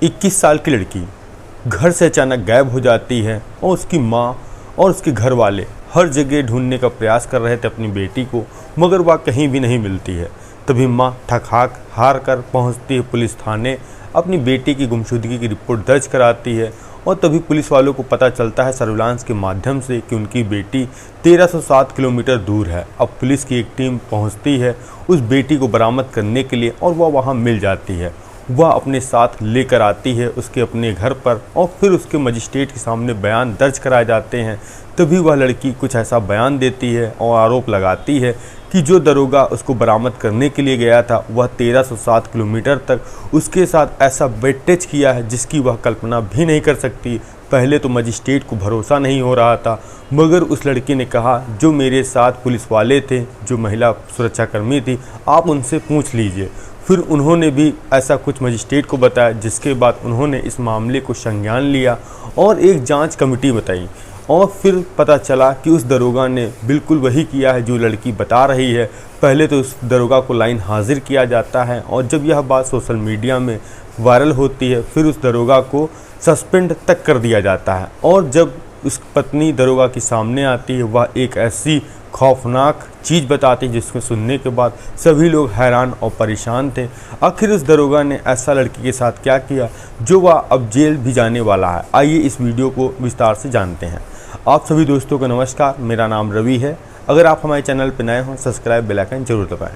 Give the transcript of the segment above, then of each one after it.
21 साल की लड़की घर से अचानक गायब हो जाती है और उसकी माँ और उसके घर वाले हर जगह ढूंढने का प्रयास कर रहे थे अपनी बेटी को, मगर वह कहीं भी नहीं मिलती है। तभी माँ थक हार कर पहुँचती है पुलिस थाने, अपनी बेटी की गुमशुदगी की रिपोर्ट दर्ज कराती है। और तभी पुलिस वालों को पता चलता है सर्विलांस के माध्यम से कि उनकी बेटी 1307 किलोमीटर दूर है। अब पुलिस की एक टीम पहुंचती है उस बेटी को बरामद करने के लिए और वह वहां मिल जाती है। वह अपने साथ लेकर आती है उसके अपने घर पर और फिर उसके मजिस्ट्रेट के सामने बयान दर्ज कराए जाते हैं। तभी वह लड़की कुछ ऐसा बयान देती है और आरोप लगाती है कि जो दरोगा उसको बरामद करने के लिए गया था वह 1307 किलोमीटर तक उसके साथ ऐसा वेटेज किया है जिसकी वह कल्पना भी नहीं कर सकती। पहले तो मजिस्ट्रेट को भरोसा नहीं हो रहा था, मगर उस लड़की ने कहा जो मेरे साथ पुलिस वाले थे, जो महिला सुरक्षाकर्मी थी, आप उनसे पूछ लीजिए। फिर उन्होंने भी ऐसा कुछ मजिस्ट्रेट को बताया, जिसके बाद उन्होंने इस मामले को संज्ञान लिया और एक जांच कमेटी बताई। और फिर पता चला कि उस दरोगा ने बिल्कुल वही किया है जो लड़की बता रही है। पहले तो उस दरोगा को लाइन हाजिर किया जाता है और जब यह बात सोशल मीडिया में वायरल होती है फिर उस दरोगा को सस्पेंड तक कर दिया जाता है। और जब उस पत्नी दरोगा के सामने आती है वह एक ऐसी खौफनाक चीज़ बताती है जिसको सुनने के बाद सभी लोग हैरान और परेशान थे। आखिर उस दरोगा ने ऐसा लड़की के साथ क्या किया जो वह अब जेल भी जाने वाला है। आइए इस वीडियो को विस्तार से जानते हैं। आप सभी दोस्तों को नमस्कार, मेरा नाम रवि है। अगर आप हमारे चैनल पर नए हों सब्सक्राइब बेल आइकन जरूर दबाएं।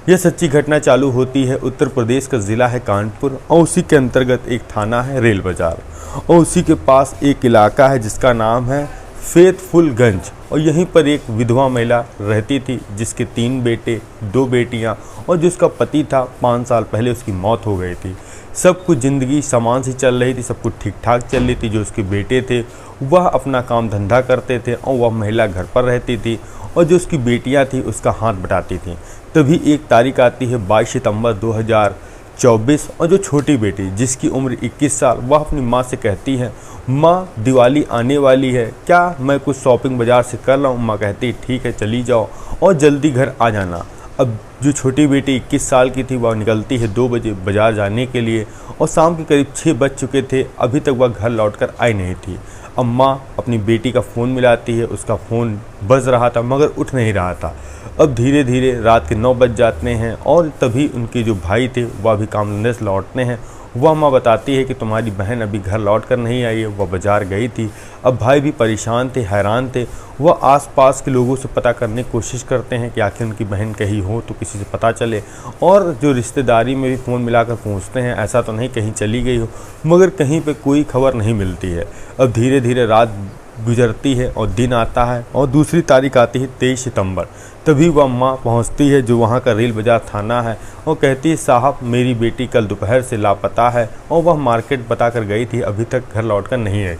यह सच्ची घटना चालू होती है उत्तर प्रदेश का ज़िला है कानपुर और उसी के अंतर्गत एक थाना है रेल बाज़ार और उसी के पास एक इलाका है जिसका नाम है फैतफुलगंज। और यहीं पर एक विधवा महिला रहती थी जिसके 3 बेटे 2 बेटियां और जिसका पति था 5 साल पहले उसकी मौत हो गई थी। सब कुछ ज़िंदगी सामान से चल रही थी, सब कुछ ठीक ठाक चल रही थी। जो उसके बेटे थे वह अपना काम धंधा करते थे और वह महिला घर पर रहती थी और जो उसकी बेटियां थी उसका हाथ बटाती थी। तभी एक तारीख आती है 22 सितंबर 2024 और जो छोटी बेटी जिसकी उम्र 21 साल वह अपनी माँ से कहती है, माँ दिवाली आने वाली है, क्या मैं कुछ शॉपिंग बाज़ार से कर रहा हूँ। माँ कहती ठीक है चली जाओ और जल्दी घर आ जाना। अब जो छोटी बेटी 21 साल की थी वह निकलती है 2 बजे बाज़ार जाने के लिए और शाम के करीब 6 बज चुके थे, अभी तक वह घर लौटकर आई नहीं थी। अब माँ अपनी बेटी का फ़ोन मिलाती है, उसका फ़ोन बज रहा था मगर उठ नहीं रहा था। अब धीरे धीरे रात के 9 बज जाते हैं और तभी उनके जो भाई थे वह भी काम धंधे से लौटते हैं। वह माँ बताती है कि तुम्हारी बहन अभी घर लौट कर नहीं आई है, वह बाज़ार गई थी। अब भाई भी परेशान थे, हैरान थे। वह आसपास के लोगों से पता करने की कोशिश करते हैं कि आखिर उनकी बहन कहीं हो तो किसी से पता चले। और जो रिश्तेदारी में भी फ़ोन मिलाकर पूछते हैं, ऐसा तो नहीं कहीं चली गई हो, मगर कहीं पे कोई खबर नहीं मिलती है। अब धीरे धीरे रात गुजरती है और दिन आता है और दूसरी तारीख आती है 23 सितंबर। तभी वह माँ पहुँचती है जो वहाँ का रेल बाज़ार थाना है और कहती है साहब मेरी बेटी कल दोपहर से लापता है और वह मार्केट बताकर गई थी, अभी तक घर लौटकर नहीं आई।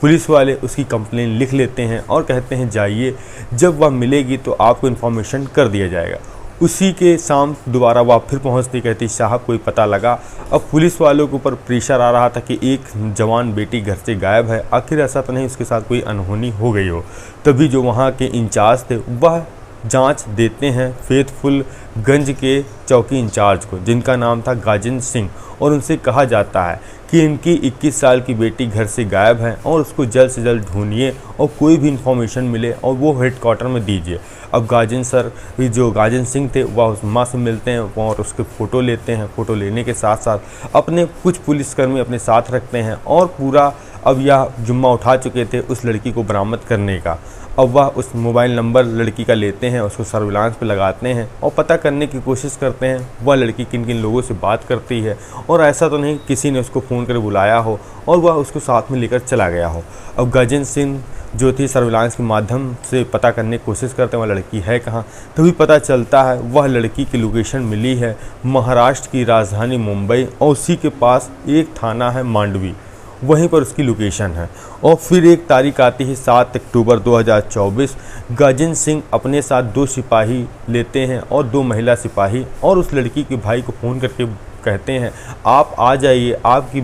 पुलिस वाले उसकी कंप्लेन लिख लेते हैं और कहते हैं जाइए, जब वह मिलेगी तो आपको इन्फॉर्मेशन कर दिया जाएगा। उसी के शाम दोबारा वह फिर पहुंचती, कहती साहब कोई पता लगा। अब पुलिस वालों के ऊपर प्रेशर आ रहा था कि एक जवान बेटी घर से गायब है, आखिर ऐसा तो नहीं उसके साथ कोई अनहोनी हो गई हो। तभी जो वहाँ के इंचार्ज थे वह जांच देते हैं फैतफुलगंज के चौकी इंचार्ज को, जिनका नाम था गाजिन सिंह, और उनसे कहा जाता है कि इनकी 21 साल की बेटी घर से गायब है और उसको जल्द से जल्द ढूंढिए और कोई भी इंफॉर्मेशन मिले और वो हेडक्वार्टर में दीजिए। अब गाजिन सिंह थे वह उस माँ से मिलते हैं और उसके फ़ोटो लेते हैं। फ़ोटो लेने के साथ साथ अपने कुछ पुलिसकर्मी अपने साथ रखते हैं और पूरा अब यह जुम्मा उठा चुके थे उस लड़की को बरामद करने का। अब वह उस मोबाइल नंबर लड़की का लेते हैं, उसको सर्विलांस पे लगाते हैं और पता करने की कोशिश करते हैं वह लड़की किन किन लोगों से बात करती है और ऐसा तो नहीं किसी ने उसको फ़ोन कर बुलाया हो और वह उसको साथ में लेकर चला गया हो। अब गाजिन सिंह जो थी सर्विलांस के माध्यम से पता करने की कोशिश करते हैं वह लड़की है कहाँ। तभी पता चलता है वह लड़की की लोकेशन मिली है महाराष्ट्र की राजधानी मुंबई और उसी के पास एक थाना है मांडवी, वहीं पर उसकी लोकेशन है। और फिर एक तारीख आती है 7 अक्टूबर 2024। गाजिन सिंह अपने साथ 2 सिपाही लेते हैं और 2 महिला सिपाही और उस लड़की के भाई को फ़ोन करके कहते हैं आप आ जाइए, आपकी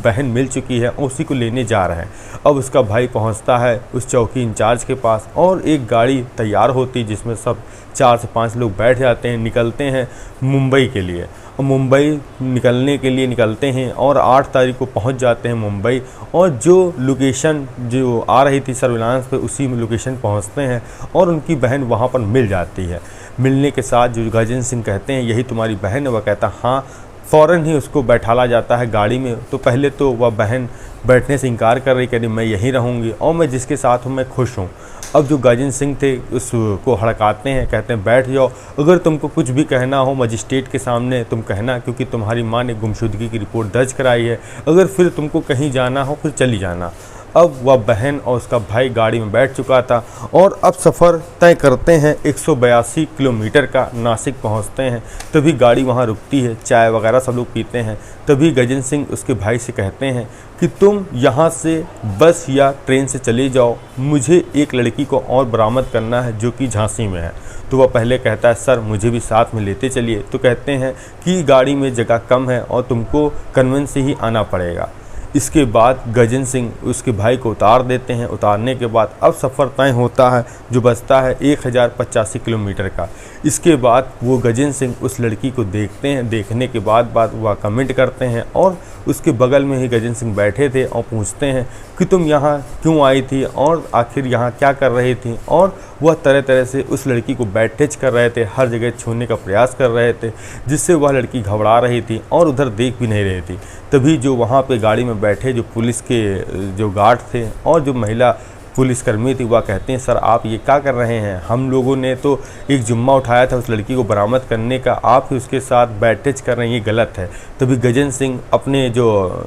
बहन मिल चुकी है और उसी को लेने जा रहे हैं। अब उसका भाई पहुंचता है उस चौकी इंचार्ज के पास और एक गाड़ी तैयार होती जिसमें सब 4 से 5 लोग बैठ जाते हैं, निकलते हैं मुंबई के लिए। मुंबई निकलने के लिए निकलते हैं और 8 तारीख को पहुंच जाते हैं मुंबई। और जो लोकेशन जो आ रही थी सर्विलांस पे, उसी लोकेशन पहुंचते हैं और उनकी बहन वहां पर मिल जाती है। मिलने के साथ जो गजेंद्र सिंह कहते हैं यही तुम्हारी बहन है, वह कहता हाँ। फ़ौरन ही उसको बैठाला जाता है गाड़ी में। तो पहले तो वह बहन बैठने से इनकार कर रही, कह रही मैं यहीं रहूँगी और मैं जिसके साथ हूँ मैं खुश हूँ। अब जो गजेंद्र सिंह थे उसको हड़काते हैं, कहते हैं बैठ जाओ, अगर तुमको कुछ भी कहना हो मजिस्ट्रेट के सामने तुम कहना, क्योंकि तुम्हारी माँ ने गुमशुदगी की रिपोर्ट दर्ज कराई है। अगर फिर तुमको कहीं जाना हो फिर चली जाना। अब वह बहन और उसका भाई गाड़ी में बैठ चुका था और अब सफ़र तय करते हैं 182 किलोमीटर का। नासिक पहुंचते हैं, तभी गाड़ी वहां रुकती है, चाय वगैरह सब लोग पीते हैं। तभी गजेंद्र सिंह उसके भाई से कहते हैं कि तुम यहां से बस या ट्रेन से चले जाओ, मुझे एक लड़की को और बरामद करना है जो कि झांसी में है। तो वह पहले कहता है सर मुझे भी साथ में लेते चलिए। तो कहते हैं कि गाड़ी में जगह कम है और तुमको कन्वेंस से ही आना पड़ेगा। इसके बाद गजेंद्र सिंह उसके भाई को उतार देते हैं। उतारने के बाद अब सफ़र तय होता है जो बचता है 1085 किलोमीटर का। इसके बाद वो गजेंद्र सिंह उस लड़की को देखते हैं। देखने के बाद वह कमेंट करते हैं और उसके बगल में ही गजेंद्र सिंह बैठे थे और पूछते हैं कि तुम यहाँ क्यों आई थी और आखिर यहाँ क्या कर रही थी। और वह तरह तरह से उस लड़की को बैठेज कर रहे थे, हर जगह छूने का प्रयास कर रहे थे, जिससे वह लड़की घबरा रही थी और उधर देख भी नहीं रही थी। तभी जो वहाँ पे गाड़ी में बैठे जो पुलिस के जो गार्ड थे और जो महिला पुलिसकर्मी थी, वह कहते हैं सर आप ये क्या कर रहे हैं, हम लोगों ने तो एक जुम्मा उठाया था उस लड़की को बरामद करने का, आप ही उसके साथ बैठेज कर रहे हैं, ये गलत है। तभी गजेंद्र सिंह अपने जो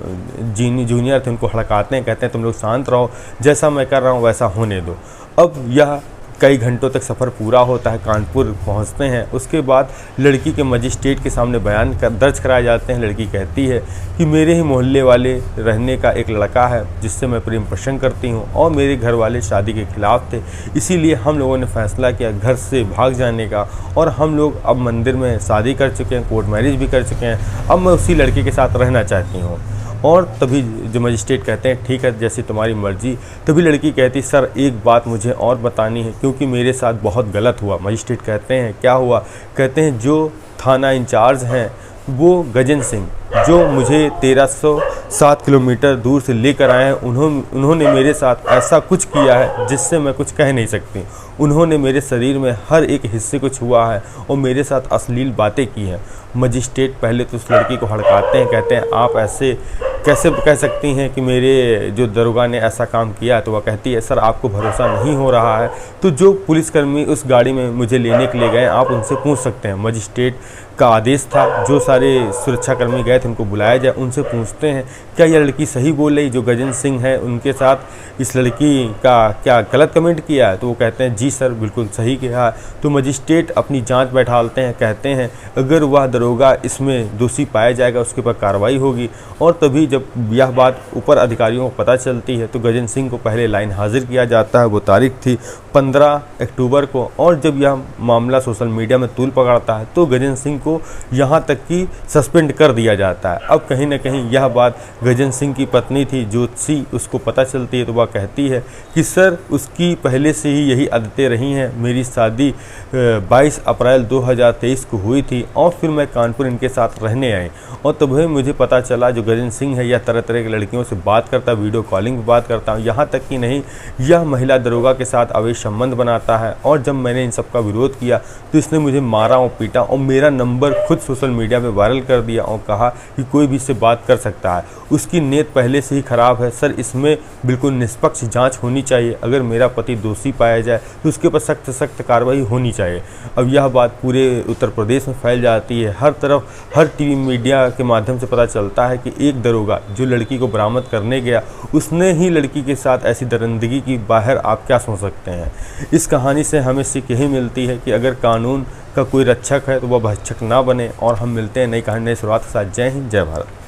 जूनियर थे उनको हड़काते हैं, कहते हैं तुम लोग शांत रहो, जैसा मैं कर रहा हूँ वैसा होने दो। अब यह कई घंटों तक सफ़र पूरा होता है, कानपुर पहुंचते हैं। उसके बाद लड़की के मजिस्ट्रेट के सामने बयान दर्ज कराए जाते हैं। लड़की कहती है कि मेरे ही मोहल्ले वाले रहने का एक लड़का है जिससे मैं प्रेम प्रसंग करती हूं और मेरे घर वाले शादी के खिलाफ थे, इसीलिए हम लोगों ने फैसला किया घर से भाग जाने का और हम लोग अब मंदिर में शादी कर चुके हैं, कोर्ट मैरिज भी कर चुके हैं, अब मैं उसी लड़के के साथ रहना चाहती हूँ। और तभी जो मजिस्ट्रेट कहते हैं ठीक है जैसी तुम्हारी मर्जी। तभी लड़की कहती सर एक बात मुझे और बतानी है क्योंकि मेरे साथ बहुत गलत हुआ। मजिस्ट्रेट कहते हैं क्या हुआ। कहते हैं जो थाना इंचार्ज हैं वो गजेंद्र सिंह जो मुझे 1307 किलोमीटर दूर से लेकर आए हैं, उन्होंने मेरे साथ ऐसा कुछ किया है जिससे मैं कुछ कह नहीं सकती। उन्होंने मेरे शरीर में हर एक हिस्से को छुआ है और मेरे साथ अश्लील बातें की हैं। मजिस्ट्रेट पहले तो उस लड़की को हड़काते हैं, कहते हैं आप ऐसे कैसे कह सकती हैं कि मेरे जो दरोगा ने ऐसा काम किया। तो वह कहती है सर आपको भरोसा नहीं हो रहा है तो जो पुलिसकर्मी उस गाड़ी में मुझे लेने के लिए गए आप उनसे पूछ सकते हैं। मजिस्ट्रेट का आदेश था जो सारे सुरक्षाकर्मी गए थे उनको बुलाया जाए, उनसे पूछते हैं क्या यह लड़की सही बोल रही, जो गजेंद्र सिंह है उनके साथ इस लड़की का क्या गलत कमेंट किया है। तो वो कहते हैं जी सर बिल्कुल सही किया है। तो मजिस्ट्रेट अपनी जांच बैठालते हैं, कहते हैं अगर वह दरोगा इसमें दोषी पाया जाएगा उसके ऊपर कार्रवाई होगी। और तभी जब यह बात ऊपर अधिकारियों को पता चलती है तो गजेंद्र सिंह को पहले लाइन हाजिर किया जाता है। वो तारीख थी 15 अक्टूबर को। और जब यह मामला सोशल मीडिया में तूल पकड़ता है तो गजेंद्र सिंह को यहाँ तक कि सस्पेंड कर दिया जाता है। अब कहीं ना कहीं यह बात गजेंद्र सिंह की पत्नी थी ज्योति, उसको पता चलती है तो वह कहती है कि सर उसकी पहले से ही यही आदतें रही हैं। मेरी शादी 22 अप्रैल 2023 को हुई थी और फिर मैं कानपुर इनके साथ रहने आई और तभी मुझे पता चला जो गजेंद्र सिंह है यह तरह तरह की लड़कियों से बात करता, वीडियो कॉलिंग पर बात करता हूँ, यहाँ तक कि नहीं यह महिला दरोगा के साथ अवैध संबंध बनाता है। और जब मैंने इन सब का विरोध किया तो इसने मुझे मारा और पीटा और मेरा नंबर खुद सोशल मीडिया पे वायरल कर दिया और कहा कि कोई भी इससे बात कर सकता है। उसकी नीयत पहले से ही खराब है। सर इसमें बिल्कुल निष्पक्ष जांच होनी चाहिए। अगर मेरा पति दोषी पाया जाए तो उसके ऊपर सख्त सख्त कार्रवाई होनी चाहिए। अब यह बात पूरे उत्तर प्रदेश में फैल जाती है, हर तरफ हर टीवी मीडिया के माध्यम से पता चलता है कि एक दरोगा जो लड़की को बरामद करने गया उसने ही लड़की के साथ ऐसी दरिंदगी की। बाहर आप क्या सोच सकते हैं। इस कहानी से हमें सीख यही मिलती है कि अगर कानून का कोई रक्षक है तो वह भक्षक ना बने। और हम मिलते हैं नई कहानी नई शुरुआत के साथ। जय हिंद जय भारत।